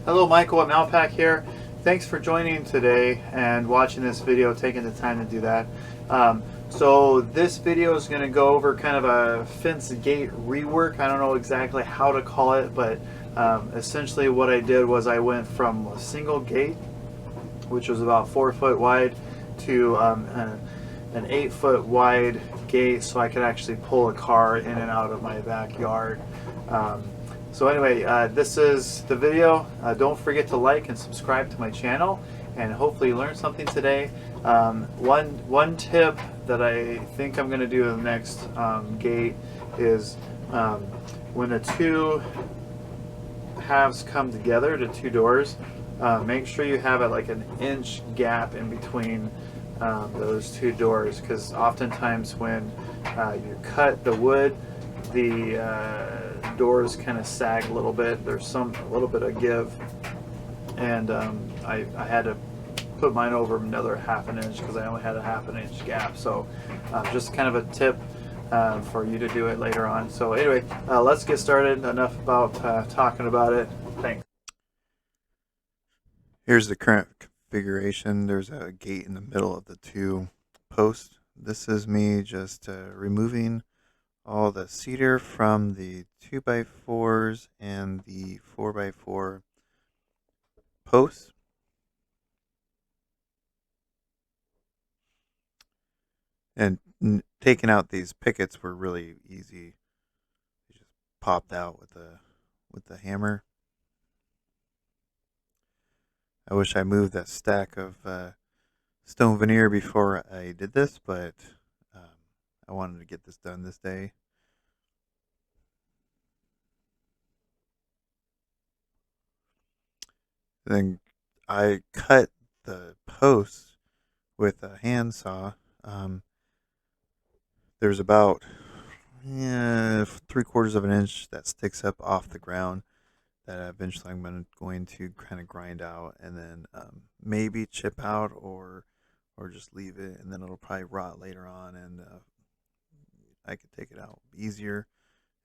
Hello, Michael at Mountpac here. Thanks for joining today and watching this video, taking the time to do that. So this video is going to go over kind of a fence gate rework. I don't know exactly how to call it, but essentially what I did was I went from a single gate, which was about 4 foot wide, to an 8 foot wide gate so I could actually pull a car in and out of my backyard. So anyway, this is the video. Don't forget to like and subscribe to my channel, and hopefully you learned something today. One tip that I think I'm going to do in the next gate is when the two halves come together, the two doors, make sure you have like an inch gap in between those two doors, because oftentimes when you cut the wood, the doors kind of sag a little bit. There's a little bit of give, and I had to put mine over another half an inch because I only had a half an inch gap. So just kind of a tip for you to do it later on. So anyway, let's get started. Enough about talking about it. Thanks. Here's the current configuration. There's a gate in the middle of the two posts. This is me just removing all the cedar from the 2x4s and the 4x4 posts. And taking out these pickets were really easy. They just popped out with the hammer. I wish I moved that stack of stone veneer before I did this, but I wanted to get this done this day. Then I cut the posts with a handsaw. There's about 3/4 of an inch that sticks up off the ground that eventually I'm going to kind of grind out, and then maybe chip out or just leave it, and then it'll probably rot later on, and I could take it out easier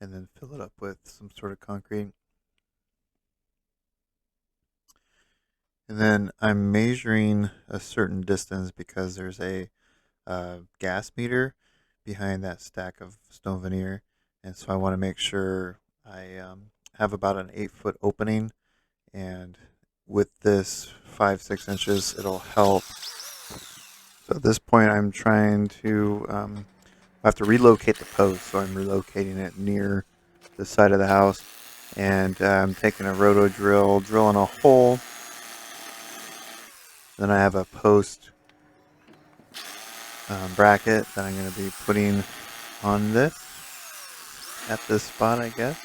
and then fill it up with some sort of concrete. And then I'm measuring a certain distance because there's a gas meter behind that stack of stone veneer, and so I want to make sure I have about an 8-foot opening, and with this 5-6 inches it'll help. So at this point I'm trying to I have to relocate the post, so I'm relocating it near the side of the house, and I'm taking a roto drill, drilling a hole. Then I have a post bracket that I'm going to be putting on this at this spot, I guess.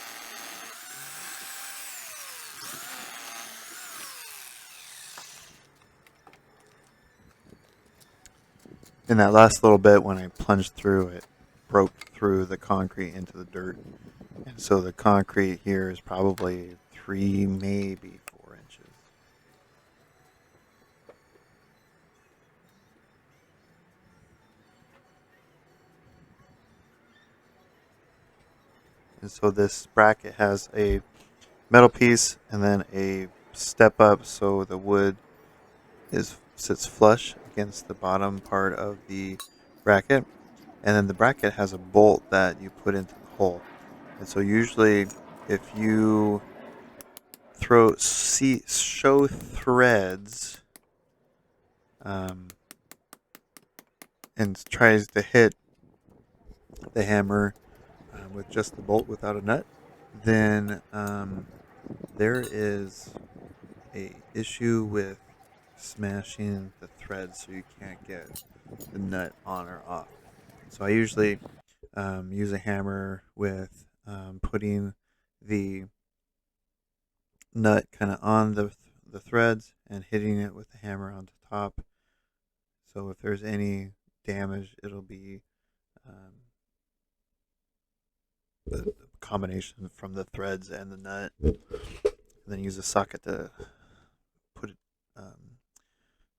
In that last little bit, when I plunged through, it broke through the concrete into the dirt. And so the concrete here is probably 3, maybe 4 inches. And so this bracket has a metal piece and then a step up, so the wood sits flush against the bottom part of the bracket, and then the bracket has a bolt that you put into the hole. And so usually if you show threads and tries to hit the hammer with just the bolt without a nut, then there is a issue with smashing the thread, so you can't get the nut on or off. So I usually use a hammer with putting the nut kind of on the threads and hitting it with the hammer on the top. So if there's any damage, it'll be the combination from the threads and the nut. And then use a socket to put it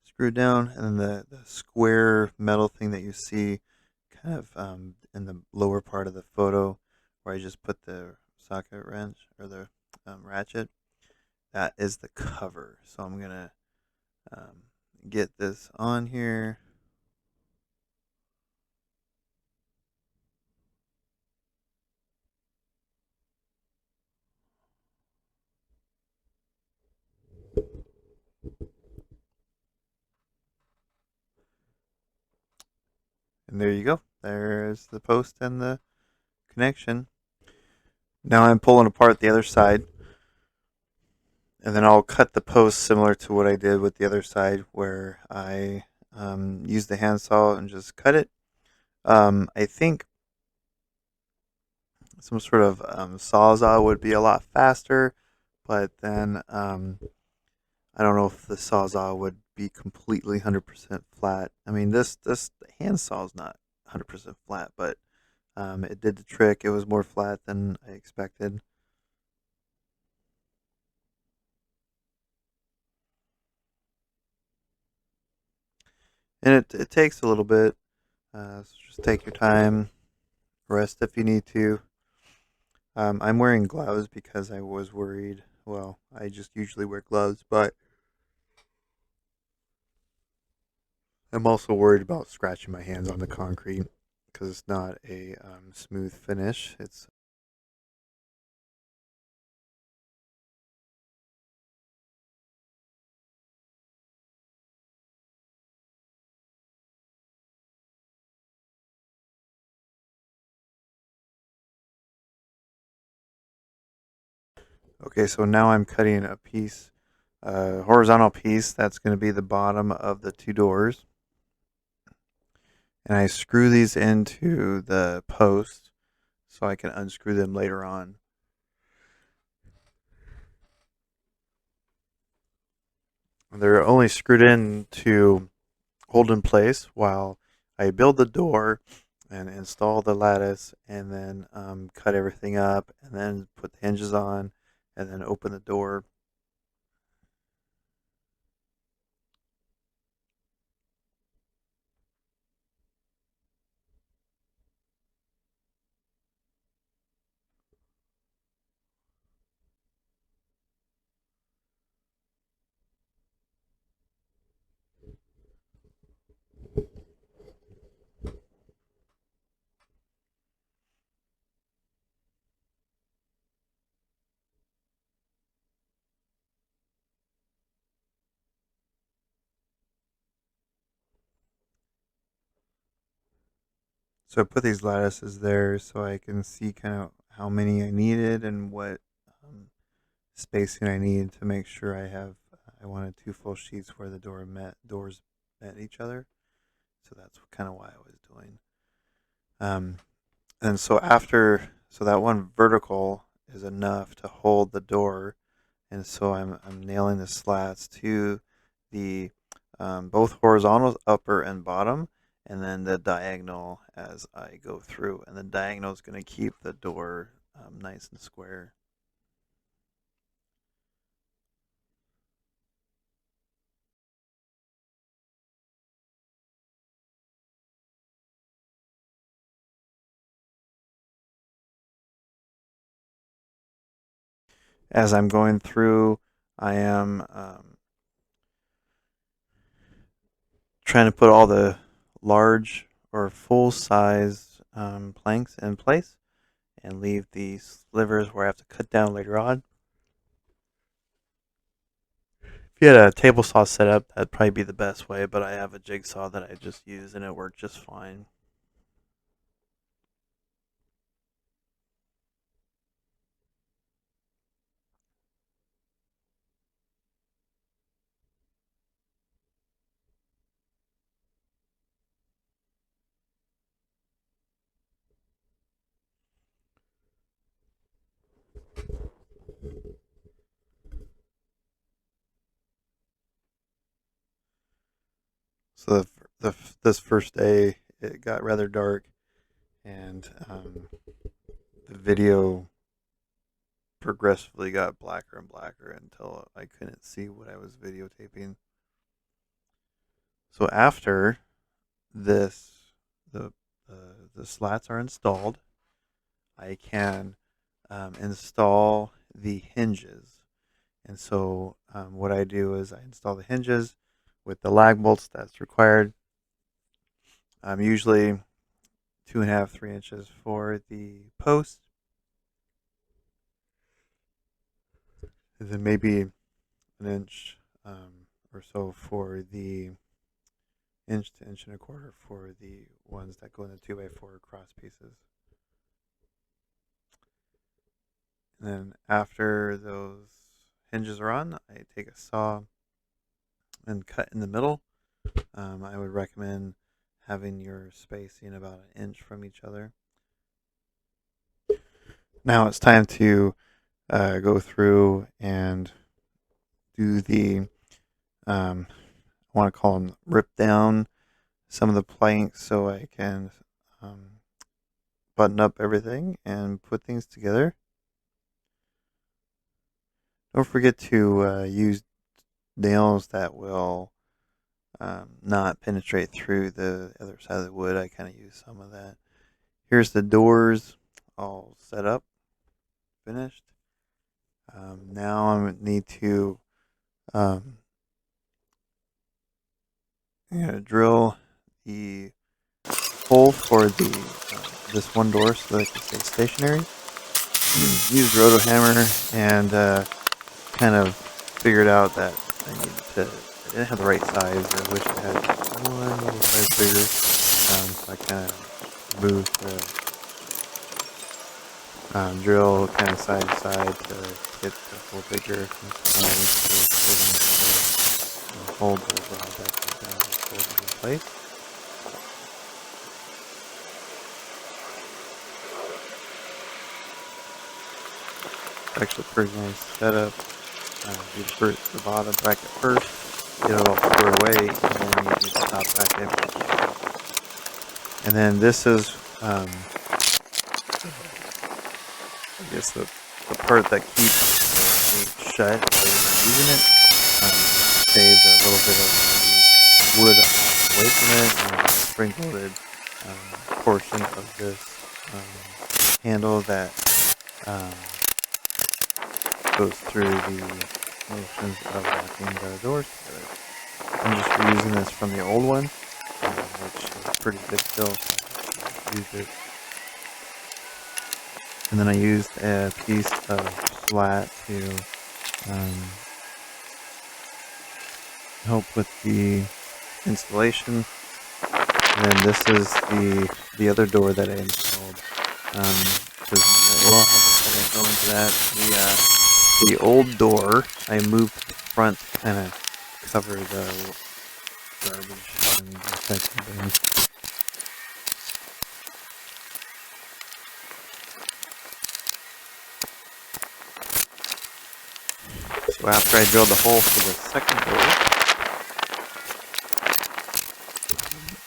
screwed down, and then the square metal thing that you see kind of in the lower part of the photo, where I just put the socket wrench or the ratchet, that is the cover. So I'm going to get this on here. And there you go. There's the post and the connection. Now I'm pulling apart the other side. And then I'll cut the post similar to what I did with the other side, where I use the handsaw and just cut it. I think some sort of sawzall would be a lot faster, but then I don't know if the sawzall would be completely 100% flat. I mean, this handsaw is not 100% flat, but it did the trick. It was more flat than I expected. And it takes a little bit. So just take your time, rest if you need to. I'm wearing gloves because I was worried. Well, I just usually wear gloves, but I'm also worried about scratching my hands on the concrete because it's not a smooth finish. It's okay. So now I'm cutting a piece, horizontal piece. That's going to be the bottom of the two doors, and I screw these into the post so I can unscrew them later on. They're only screwed in to hold in place while I build the door and install the lattice and then cut everything up and then put the hinges on and then open the door. So I put these lattices there so I can see kind of how many I needed and what spacing I need to make sure I have. I wanted two full sheets where the doors met each other. So that's kind of why I was doing. Um, and so so that one vertical is enough to hold the door, and so I'm nailing the slats to the both horizontals, upper and bottom, and then the diagonal as I go through. And the diagonal is going to keep the door nice and square. As I'm going through, I am trying to put all the large or full size planks in place and leave the slivers where I have to cut down later on. If you had a table saw set up, that'd probably be the best way, but I have a jigsaw that I just use and it worked just fine. So this first day, it got rather dark, and the video progressively got blacker and blacker until I couldn't see what I was videotaping. So after this, the the slats are installed, I can install the hinges. And so what I do is I install the hinges with the lag bolts that's required. Usually 2.5, 3 inches for the post, and then maybe an inch or so for the inch to inch and a quarter for the ones that go in the 2x4 cross pieces. And then after those hinges are on, I take a saw and cut in the middle. I would recommend having your spacing about an inch from each other. Now it's time to go through and do the, I want to call them rip down some of the planks so I can button up everything and put things together. Don't forget to use nails that will not penetrate through the other side of the wood. I kind of use some of that. Here's the doors all set up, finished. Now I need to drill the hole for the this one door so that it can stay stationary. Used roto hammer and kind of figured out that I didn't have the right size. I wish I had one little size bigger. So I kind of moved the drill kind of side to side to get the hole bigger. And hold the rod back down and hold it in place. Actually pretty nice setup. Do the bottom bracket first, get it all squared away, and then you do the top bracket. And then this is, I guess the part that keeps the gate shut while you're not using it. Saved a little bit of the wood away from it, and spring-loaded portion of this handle that goes through the motions of locking the doors together. I'm just reusing this from the old one, which is pretty good still, so I used it. And then I used a piece of slat to help with the installation. And then this is the other door that I installed. Well, I go into that. The old door, I moved to the front to kind of cover the garbage and recycling bins. So after I drilled the hole for the second door,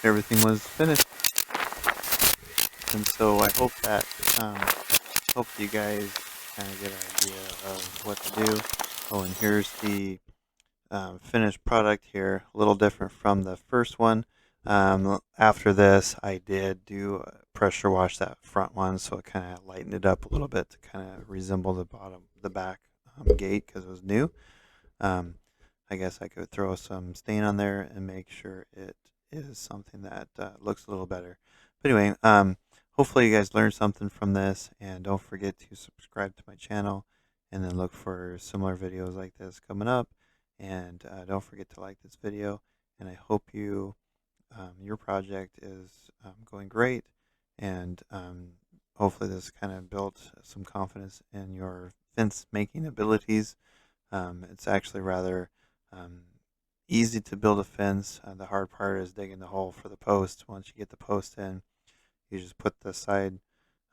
everything was finished. And so I hope that you guys kind of get an idea of what to do. Oh, and here's the finished product here, a little different from the first one. After this, I did do pressure wash that front one, so it kind of lightened it up a little bit to kind of resemble the back gate because it was new. I guess I could throw some stain on there and make sure it is something that looks a little better. But anyway, hopefully you guys learned something from this, and don't forget to subscribe to my channel and then look for similar videos like this coming up. And don't forget to like this video, and I hope your project is going great, and hopefully this kind of built some confidence in your fence making abilities. It's actually rather easy to build a fence. The hard part is digging the hole for the post. Once you get the post in, you just put the side,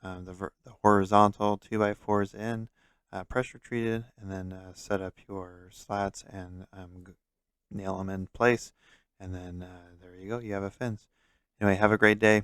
the horizontal 2x4s in, pressure treated, and then set up your slats and nail them in place. And then there you go, you have a fence. Anyway, have a great day.